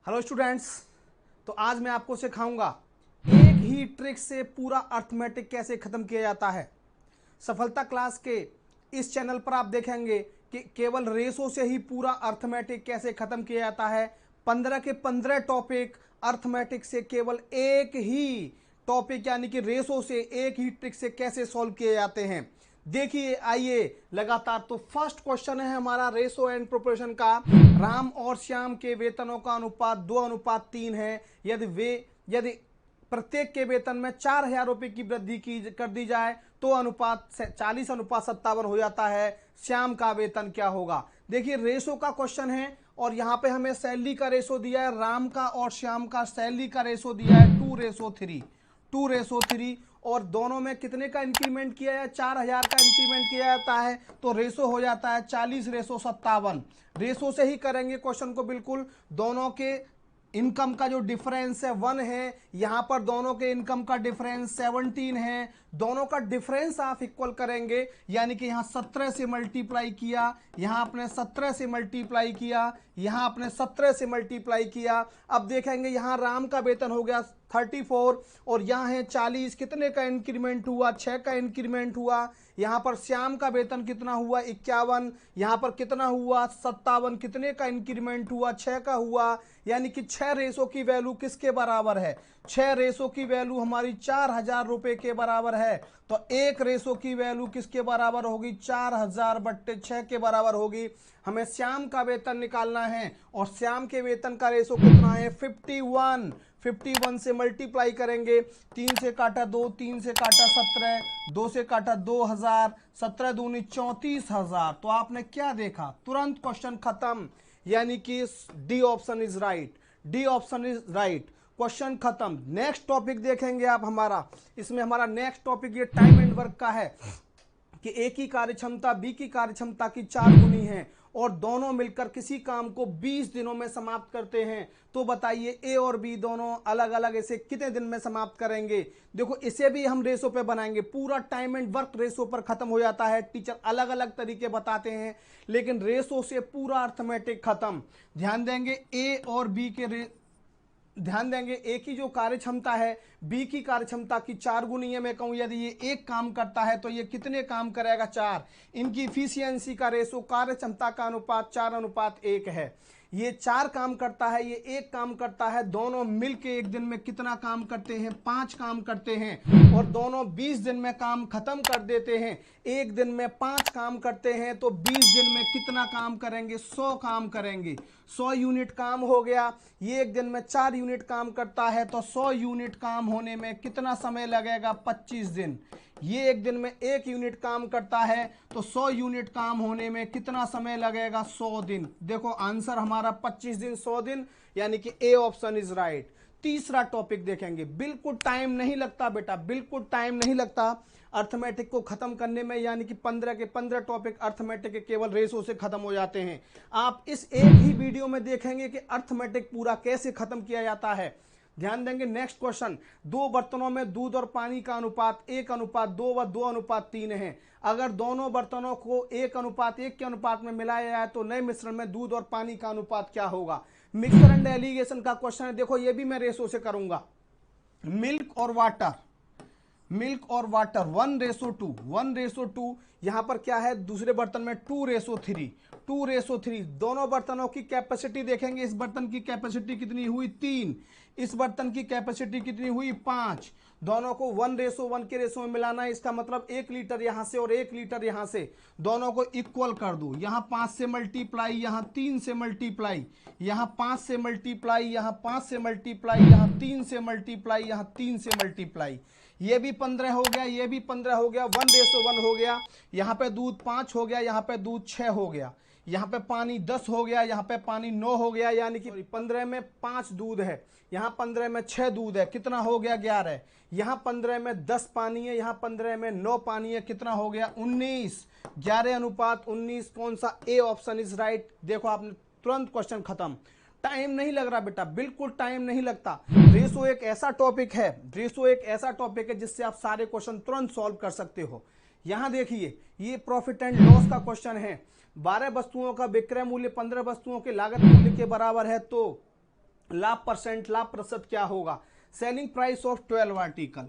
Hello students, तो आज मैं आपको सिखाऊंगा एक ही ट्रिक से पूरा अर्थमेटिक कैसे खत्म किया जाता है। सफलता क्लास के इस चैनल पर आप देखेंगे कि केवल रेशो से ही पूरा अर्थमेटिक कैसे खत्म किया जाता है। 15 के 15 टॉपिक अर्थमेटिक से केवल एक ही टॉपिक यानी कि रेशो से एक ही ट्रिक से कैसे सॉल्व किए जाते हैं। देखिए आइए लगातार। तो फर्स्ट क्वेश्चन है हमारा रेशो एंड प्रोपोर्शन का। राम और श्याम के वेतनों का अनुपात 2:3 है। यदि प्रत्येक के वेतन में 4,000 रुपए की वृद्धि कर दी जाए तो अनुपात 40:57 हो जाता है। श्याम का वेतन क्या होगा। देखिए रेशो का क्वेश्चन है और यहाँ पे हमें सैलरी का रेशो दिया है। राम का और श्याम का सैलरी का रेशो दिया है 2:3 और दोनों में कितने का इंक्रीमेंट किया है, 4,000 का इंक्रीमेंट किया जाता है। तो रेशो हो जाता है 40:57। रेशो से ही करेंगे क्वेश्चन को। बिल्कुल दोनों के इनकम का जो डिफरेंस है 1 है, यहां पर दोनों के इनकम का डिफरेंस 17 है। दोनों का डिफरेंस आप इक्वल करेंगे यानी कि यहां 17 से मल्टीप्लाई किया, यहां आपने 17 से मल्टीप्लाई किया, यहां आपने 17 से मल्टीप्लाई किया। अब देखेंगे यहां राम का वेतन हो गया 34 और यहां है 40। कितने का इंक्रीमेंट हुआ, 6 का इंक्रीमेंट हुआ। यहां पर श्याम का वेतन कितना हुआ, 51। यहां पर कितना हुआ, 57। कितने का इंक्रीमेंट हुआ, 6 का हुआ। यानी कि 6 रेशो की वैल्यू किसके बराबर है, 6 रेशो की वैल्यू हमारी 4,000 रुपए के बराबर है। तो एक रेशो की वैल्यू किसके बराबर होगी, 4,000/6 के बराबर होगी। हमें श्याम का वेतन निकालना है और श्याम के वेतन का रेशो कितना है, 51 से मल्टीप्लाई करेंगे। 3 से काटा 2, 3 से काटा 17, 2 से काटा 2,000, 17 दूनी 34,000। तो आपने क्या देखा, तुरंत क्वेश्चन खत्म। यानी कि D option is right, D option is right. Question खत्म। नेक्स्ट टॉपिक देखेंगे आप हमारा। इसमें हमारा नेक्स्ट टॉपिक ये टाइम एंड वर्क का है कि ए की कार्यक्षमता बी की कार्यक्षमता की 4 गुनी है और दोनों मिलकर किसी काम को 20 दिनों में समाप्त करते हैं। तो बताइए ए और बी दोनों अलग अलग इसे कितने दिन में समाप्त करेंगे। देखो इसे भी हम रेशो पे बनाएंगे। पूरा टाइम एंड वर्क रेशो पर खत्म हो जाता है। टीचर अलग अलग तरीके बताते हैं लेकिन रेशो से पूरा अर्थमेटिक खत्म। ध्यान देंगे ए और बी के ध्यान देंगे ए की जो कार्य क्षमता है बी की कार्य क्षमता की 4 गुनी है। मैं कहूं यदि ये एक काम करता है तो ये कितने काम करेगा, 4। इनकी इफिशियंसी का रेशो कार्य क्षमता का अनुपात 4:1 है। ये 4 काम करता है, ये एक काम करता है। दोनों मिलके एक दिन में कितना काम करते हैं, 5 काम करते हैं और दोनों 20 दिन में काम खत्म कर देते हैं। एक दिन में 5 काम करते हैं तो 20 दिन में कितना काम करेंगे, 100 काम करेंगे। 100 यूनिट काम हो गया। ये एक दिन में 4 यूनिट काम करता है तो 100 यूनिट काम होने में कितना समय लगेगा, 25 दिन। ये एक दिन में 1 यूनिट काम करता है तो 100 यूनिट काम होने में कितना समय लगेगा, 100 दिन। देखो आंसर हमारा 25 दिन, 100 दिन, यानी कि ए ऑप्शन इज राइट। तीसरा टॉपिक देखेंगे। बिल्कुल टाइम नहीं लगता बेटा, बिल्कुल टाइम नहीं लगता अर्थमेटिक को खत्म करने में। यानी कि 15 के 15 टॉपिक अर्थमेटिक के केवल रेशो से खत्म हो जाते हैं। आप इस एक ही वीडियो में देखेंगे कि अर्थमेटिक पूरा कैसे खत्म किया जाता है। ध्यान देंगे। नेक्स्ट क्वेश्चन, 2 बर्तनों में दूध और पानी का अनुपात 1:2 व 2:3 है। अगर दोनों बर्तनों को 1:1 के अनुपात में मिलाया जाए तो नए मिश्रण में दूध और पानी का अनुपात क्या होगा। मिक्सर एंड एलिगेशन का क्वेश्चन है। देखो ये भी मैं रेशो से करूंगा। मिल्क और वाटर 1:2। यहां पर क्या है, दूसरे बर्तन में 2:3। दोनों बर्तनों की कैपेसिटी देखेंगे। इस बर्तन की कैपेसिटी कितनी हुई, 3। इस बर्तन की कैपेसिटी कितनी हुई, 5। दोनों को 1:1 के रेशो में मिलाना है। इसका मतलब 1 लीटर यहां से और 1 लीटर यहां से, दोनों को इक्वल कर दो। यहां 5 से मल्टीप्लाई, यहां 3 से मल्टीप्लाई, यहां 5 से मल्टीप्लाई, यहां 5 से मल्टीप्लाई, यहां 3 से मल्टीप्लाई, यहां 3 से मल्टीप्लाई। ये भी 15 हो गया, ये भी 15 हो गया, 1:1 हो गया। यहां पे दूध 5 हो गया, यहां पे दूध 6 हो गया। यहां पे पानी 10 हो गया, यहां पे पानी 9 हो गया। यानी कि 15 में 5 दूध है, यहां 15 में 6 दूध है, कितना हो गया, 11। यहां 15 में 10 पानी है, यहां 15 में 9 पानी है, कितना हो गया, 19। 11:19। कौन सा, ए ऑप्शन इज राइट। देखो आपने तुरंत क्वेश्चन खत्म। टाइम नहीं लग रहा बेटा, बिल्कुल टाइम नहीं लगता। रेशो एक ऐसा टॉपिक है जिससे आप सारे क्वेश्चन तुरंत सॉल्व कर सकते हो। यहां देखिए ये प्रॉफिट एंड लॉस का क्वेश्चन है। 12 वस्तुओं का विक्रय मूल्य 15 वस्तुओं के लागत मूल्य के बराबर है तो लाभ प्रतिशत क्या होगा? Selling price of 12 article,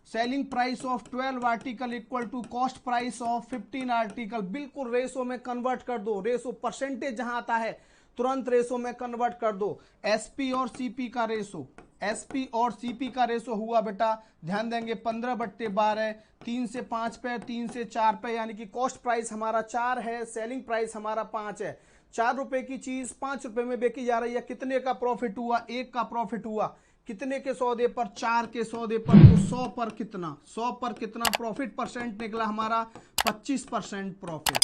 selling price of 12 article equal to cost price of 15 article. बिल्कुल रेशो में कन्वर्ट कर दो, रेशो परसेंटेज जहां आता है तुरंत रेशो में कन्वर्ट कर दो। एसपी और सीपी का रेशो, एसपी और सीपी का रेशो हुआ बेटा, ध्यान देंगे 15/12, 3 से 5 पे, 3 से 4 पे, यानी कि कॉस्ट प्राइस हमारा 4 है, सेलिंग प्राइस हमारा 5 है। 4 रुपए की चीज 5 रुपए में बेची जा रही है, कितने का प्रॉफिट हुआ? 1 का प्रॉफिट हुआ। कितने के सौदे पर? 4 के सौदे पर। तो 100 पर कितना? 100 पर कितना प्रॉफिट परसेंट निकला हमारा? 25% प्रॉफिट,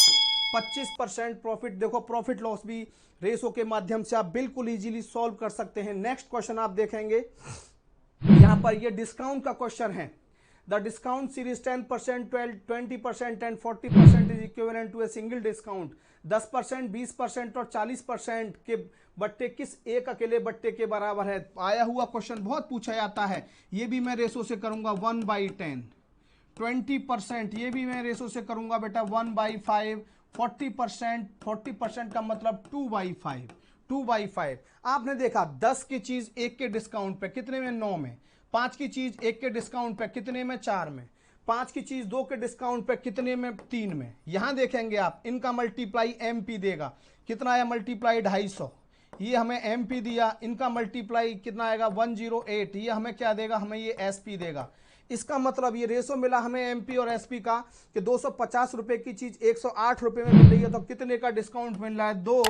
25% प्रॉफिट। देखो प्रॉफिट लॉस भी रेशो के माध्यम से आप बिल्कुल इजीली सॉल्व कर सकते हैं। नेक्स्ट क्वेश्चन आप देखेंगे, यहां पर ये डिस्काउंट का क्वेश्चन है। The discount series 10%, 20% and 40% is equivalent to a single discount. 10%, 20% और 40% के बट्टे किस एक अकेले बट्टे के बराबर है? आया हुआ क्वेश्चन बहुत पूछा जाता है, ये भी मैं रेशो से करूंगा 1/10। 20% ये भी मैं रेशो से करूंगा बेटा 1/5। 40% का मतलब 2/5, 2/5। आपने देखा 10 की चीज 1 के डिस्काउंट पे कितने में? 9 में। 5 की चीज 1 के डिस्काउंट पे कितने में? 4 में। 5 की चीज 2 के डिस्काउंट पे कितने में? 3 में। यहां देखेंगे आप, इनका मल्टीप्लाई एमपी देगा, कितना आया मल्टीप्लाई? 250। ये हमें एमपी दिया, इनका मल्टीप्लाई कितना आएगा? 108। ये हमें क्या देगा? हमें ये एसपी देगा। इसका मतलब ये रेशो मिला हमें एमपी और एसपी का कि 250 रुपए की चीज 108 रुपए में मिल रही है, तो कितने का डिस्काउंट मिल रहा है? 2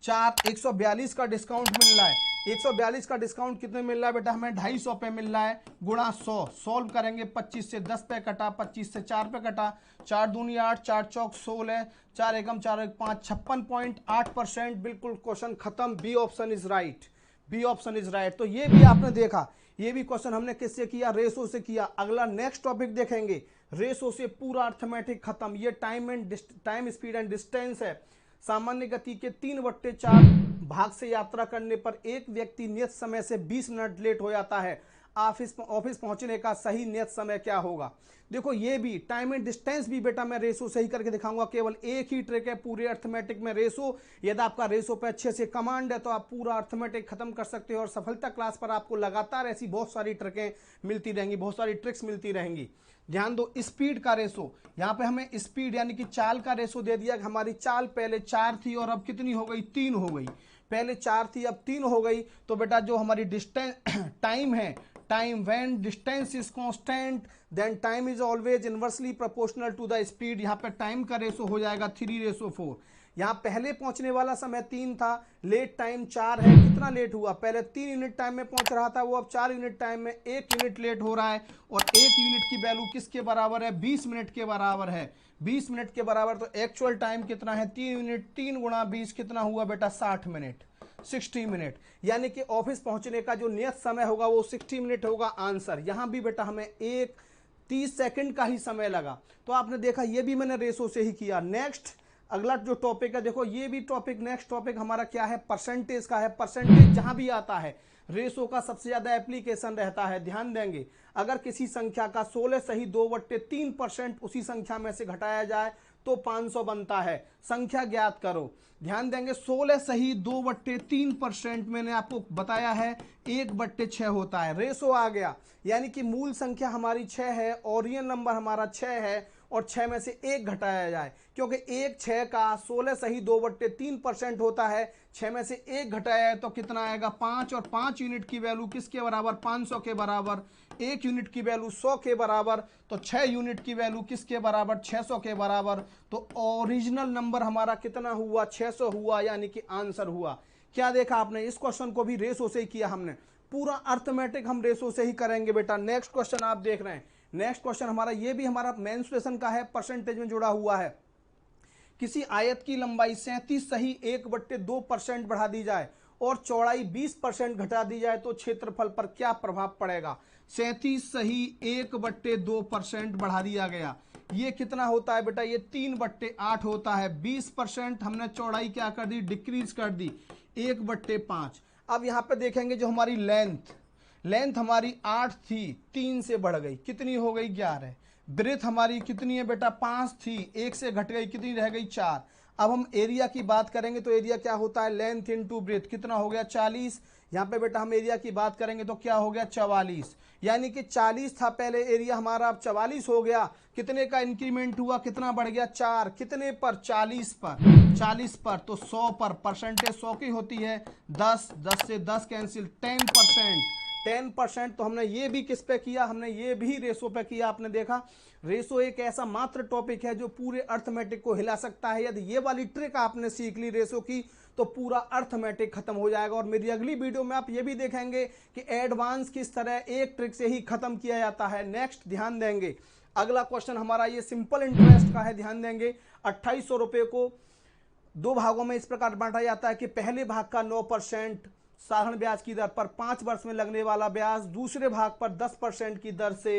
4 142 का डिस्काउंट मिल रहा है। 142 का डिस्काउंट कितने मिल रहा है बेटा? हमें 250 पे मिल रहा है, गुणा 100। सॉल्व करेंगे, 25 से 10 पे कटा, 25 से 4 पे कटा, 4 दूनी 8, 4 चौक 16, 4 एकम 4 एक 5, 56.8%। बिल्कुल क्वेश्चन खत्म। B option is right, B option is right. तो ये भी आपने देखा, ये भी क्वेश्चन हमने किससे किया? रेशो से किया। अगला नेक्स्ट टॉपिक देखेंगे, रेशो से पूरा अर्थमेटिक खत्म। ये टाइम स्पीड एंड डिस्टेंस है। सामान्य गति के 3/4 भाग से यात्रा करने पर एक व्यक्ति नियत समय से 20 मिनट लेट हो जाता है। ऑफिस पहुंचने का सही नियत समय क्या होगा? देखो ये भी टाइम एंड डिस्टेंस भी बेटा मैं रेशो सही करके दिखाऊंगा। केवल एक ही ट्रिक है पूरे अर्थमेटिक में, रेशो। यदि आपका रेशो पे अच्छे से कमांड है तो आप पूरा अर्थमेटिक खत्म कर सकते हो। और सफलता क्लास पर आपको लगातार ऐसी बहुत सारी ट्रिकें मिलती रहेंगी, बहुत सारी ट्रिक्स मिलती रहेंगी। ध्यान दो, स्पीड का रेशो, यहाँ पे हमें स्पीड यानी कि चाल का रेशो दे दिया। हमारी चाल पहले 4 थी और अब कितनी हो गई? 3 हो गई। पहले 4 थी अब 3 हो गई। तो बेटा जो हमारी डिस्टेंस टाइम है, time when distance is constant then time is always inversely proportional to the speed. यहाँ पे टाइम का रेशो हो जाएगा 3:4। यहाँ पहले पहुंचने वाला समय 3 था, लेट टाइम 4 है। कितना लेट हुआ? पहले 3 यूनिट टाइम में पहुंच रहा था, वो अब 4 यूनिट टाइम में 1 यूनिट लेट हो रहा है। और 1 यूनिट की वैल्यू किसके बराबर है? 20 मिनट के बराबर है। 20 मिनट के बराबर। तो एक्चुअल टाइम कितना है? 3 यूनिट, 3 गुणा 20 कितना हुआ बेटा? 60 मिनट, 60 मिनट। यानी कि ऑफिस पहुंचने का जो नियत समय होगा वो 60 मिनट होगा। आंसर यहां भी बेटा हमें 30 सेकंड का ही समय लगा। तो आपने देखा ये भी मैंने रेशो से ही किया। नेक्स्ट अगला जो टॉपिक है, देखो ये भी टॉपिक, नेक्स्ट टॉपिक हमारा क्या है? परसेंटेज का है। परसेंटेज जहां भी आता है रेशो का सबसे ज्यादा एप्लीकेशन रहता है। ध्यान देंगे, अगर किसी संख्या का 16 सही 2/3% उसी संख्या में से घटाया जाए तो 500 बनता है। संख्या ज्ञात करो। ध्यान देंगे 16 सही 2/3% मैंने आपको बताया है 1/6 होता है। रेशो आ गया, यानी कि मूल संख्या हमारी 6 है और रियल नंबर हमारा 6 है और 6 में से 1 घटाया जाए, क्योंकि 1 6 का 16 सही 2/3% होता है। 6 में से 1 घटाया है तो कितना आएगा? 5। और 5 यूनिट की वैल्यू किसके बराबर? 500 के बराबर। 1 यूनिट की वैल्यू 100 के बराबर। तो 6 यूनिट की वैल्यू किसके बराबर? 600 के बराबर। तो ओरिजिनल नंबर हमारा कितना हुआ? 600 हुआ, यानी कि आंसर हुआ। क्या देखा आपने? इस क्वेश्चन को भी रेशो से ही किया हमने। पूरा अर्थमेटिक हम रेशो से ही करेंगे बेटा। नेक्स्ट क्वेश्चन आप देख रहे हैं, नेक्स्ट क्वेश्चन हमारा ये भी हमारा मेंसुरेशन का है, परसेंटेज में जुड़ा हुआ है। किसी आयत की लंबाई 37 सही 1/2% बढ़ा दी जाए और चौड़ाई 20% घटा दी जाए तो क्षेत्रफल पर क्या प्रभाव पड़ेगा? 37 सही 1/2% बढ़ा दिया गया, ये कितना होता है बेटा? ये 3/8 होता है। 20% हमने चौड़ाई क्या कर दी? डिक्रीज कर दी, 1/5। अब यहां पे देखेंगे जो हमारी लेंथ हमारी 8 थी, 3 से बढ़ गई, कितनी हो गई? 11। ब्रेथ हमारी कितनी है बेटा? 5 थी, 1 से घट गई, कितनी रह गई? 4। अब हम एरिया की बात करेंगे तो एरिया क्या होता है, लेंथ इनटू ब्रेथ, कितना हो गया 40। यहाँ पे बेटा हम एरिया की बात करेंगे तो क्या हो गया 44, यानी कि 40 था पहले एरिया हमारा, अब 44 हो गया। कितने का इंक्रीमेंट हुआ, कितना बढ़ गया 4, कितने पर 40 पर, 40 पर तो 100 पर, परसेंटेज 100 की होती है, 10 10 से 10 कैंसिल, 10%, 10%। तो हमने ये भी किस पे किया, हमने ये भी रेशो पे किया। आपने देखा रेशो एक ऐसा मात्र टॉपिक है जो पूरे अर्थमेटिक को हिला सकता है। यदि ये वाली ट्रिक आपने सीख ली रेशो की तो पूरा अर्थमेटिक खत्म हो जाएगा। और मेरी अगली वीडियो में आप ये भी देखेंगे कि एडवांस किस तरह एक ट्रिक से ही खत्म किया जाता है। नेक्स्ट ध्यान देंगे, अगला क्वेश्चन हमारा ये सिंपल इंटरेस्ट का है, ध्यान देंगे। 2800 रुपए को दो भागों में इस प्रकार बांटा जाता है कि पहले भाग का 9% साधारण ब्याज की दर पर 5 वर्ष में लगने वाला ब्याज दूसरे भाग पर 10% की दर से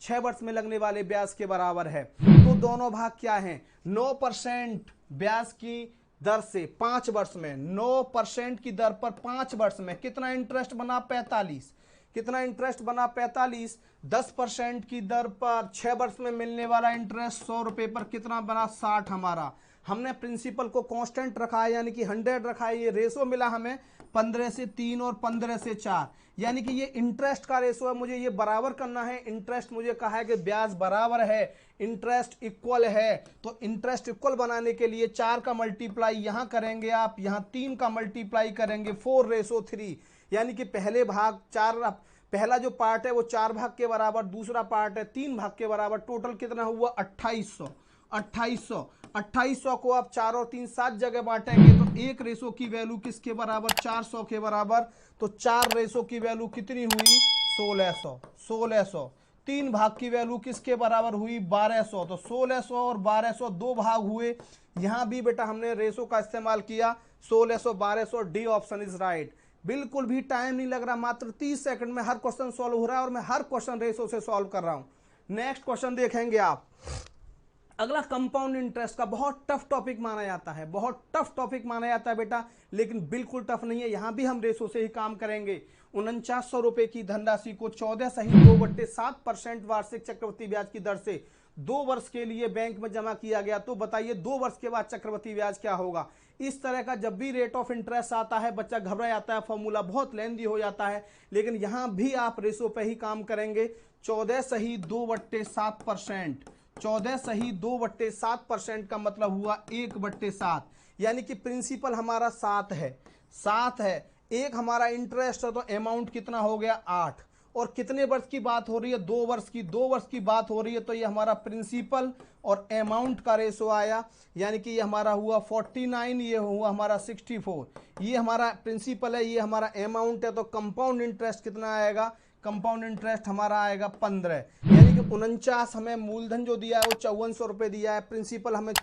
6 वर्ष में लगने वाले ब्याज के बराबर है। तो दोनों भाग क्या हैं, 9% ब्याज की दर से 5 वर्ष में, 9% की दर पर 5 वर्ष में कितना इंटरेस्ट बना 45, कितना इंटरेस्ट बना 45, 10% की दर पर 6 वर्ष में मिलने वाला इंटरेस्ट 100 रुपए पर कितना बना 60। हमारा हमने प्रिंसिपल को कांस्टेंट रखा है यानी कि 100 रखा है। ये रेशो मिला हमें 15 से 3 और 15 से 4, यानी कि ये इंटरेस्ट का रेशो है, मुझे ये बराबर करना है। इंटरेस्ट मुझे कहा है कि ब्याज बराबर है, इंटरेस्ट इक्वल है, तो इंटरेस्ट इक्वल बनाने के लिए 4 का मल्टीप्लाई यहां करेंगे आप, यहां 3 का मल्टीप्लाई करेंगे, 4:3, यानी कि पहले भाग 4, पहला जो पार्ट है वो 4 भाग के बराबर, दूसरा पार्ट है 3 भाग के बराबर। टोटल कितना हुआ 2800। 2800 को आप 4 और 3 7 जगह बांटेंगे तो एक रेशो की वैल्यू किसके बराबर, 400 के बराबर। तो 4 रेशो की वैल्यू कितनी हुई 1600। 3 भाग की वैल्यू किसके बराबर हुई 1200, तो 1600 और 1200 दो भाग हुए। यहां भी बेटा हमने रेशो का इस्तेमाल किया 1600 1200, डी ऑप्शन इज राइट। बिल्कुल भी टाइम नहीं लग रहा, मात्र 30 सेकंड में हर क्वेश्चन सॉल्व हो रहा है और मैं हर क्वेश्चन रेशो से सॉल्व कर रहा हूं। नेक्स्ट क्वेश्चन देखेंगे आप, अगला कंपाउंड इंटरेस्ट का बहुत टफ टॉपिक माना जाता है, बहुत टफ टॉपिक माना जाता है बेटा, लेकिन बिल्कुल टफ नहीं है। यहां भी हम रेशो से ही काम करेंगे। 4900 रुपए की धनराशि को 14 सही 2/7% वार्षिक चक्रवृद्धि ब्याज की दर से 2 वर्ष के लिए बैंक में जमा किया गया, तो बताइए 2 वर्ष के बाद चक्रवृद्धि ब्याज क्या होगा। इस तरह का जब भी रेट ऑफ इंटरेस्ट आता है बच्चा घबरा जाता है, फॉर्मूला बहुत लेंदी हो जाता है, लेकिन यहां भी आप रेशो पे ही काम करेंगे। 14 सही 2/7%, 14 सही 2/7% का मतलब हुआ 1/7, यानी कि प्रिंसिपल हमारा 7 है, 7 है, एक हमारा इंटरेस्ट है, तो अमाउंट कितना हो गया 8। और कितने वर्ष की बात हो रही है 2 वर्ष की, 2 वर्ष की बात हो रही है, तो ये हमारा प्रिंसिपल और अमाउंट का रेशो आया, यानी कि ये हमारा हुआ 49, ये हुआ हमारा 64। ये हमारा प्रिंसिपल है, ये हमारा अमाउंट है, तो कंपाउंड इंटरेस्ट कितना आएगा, कंपाउंड इंटरेस्ट हमारा आएगा 15, यानी कि 49 हमें मूलधन जो दिया है वो 5400 रुपए दिया है, प्रिंसिपल हमें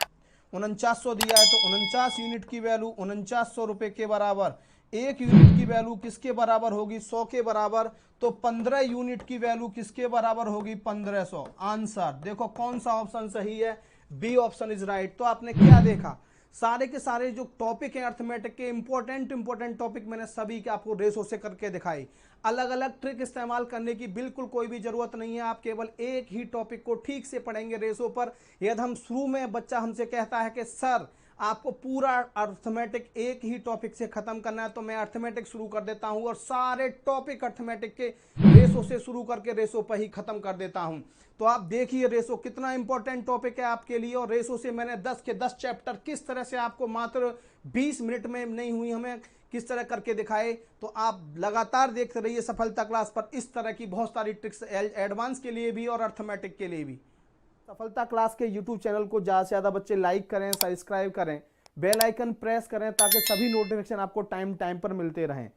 4900 दिया है, तो 49 यूनिट की वैल्यू 4900 रुपए के बराबर। एक यूनिट की वैल्यू किसके बराबर होगी 100 के बराबर, तो 15 यूनिट की वैल्यू किसके बराबर होगी 1500। आंसर देखो कौन सा ऑप्शन सही है, बी ऑप्शन इज राइट। तो आपने क्या देखा, सारे के सारे जो टॉपिक हैं अर्थमेटिक के इंपॉर्टेंट टॉपिक मैंने सभी के आपको रेशो से करके दिखाई। अलग अलग ट्रिक इस्तेमाल करने की बिल्कुल कोई भी जरूरत नहीं है, आप केवल एक ही टॉपिक को ठीक से पढ़ेंगे रेशो पर। यदि हम शुरू में बच्चा हमसे कहता है कि सर आपको पूरा अर्थमेटिक एक ही टॉपिक से खत्म करना है, तो मैं अर्थमेटिक शुरू कर देता हूं और सारे टॉपिक अर्थमेटिक के रेशो से शुरू करके रेशो पर ही खत्म कर देता हूं। तो आप देखिए रेशो कितना इंपॉर्टेंट टॉपिक है आपके लिए, और रेशो से मैंने 10 के 10 चैप्टर किस तरह से आपको मात्र 20 मिनट में नहीं हुई हमें किस तरह करके दिखाए। तो आप लगातार देखते रहिए सफलता क्लास पर, इस तरह की बहुत सारी ट्रिक्स एडवांस के लिए भी और अर्थमेटिक के लिए भी। सफलता क्लास के यूट्यूब चैनल को ज़्यादा से ज़्यादा बच्चे लाइक करें, सब्सक्राइब करें, बेल आइकन प्रेस करें ताकि सभी नोटिफिकेशन आपको टाइम पर मिलते रहें।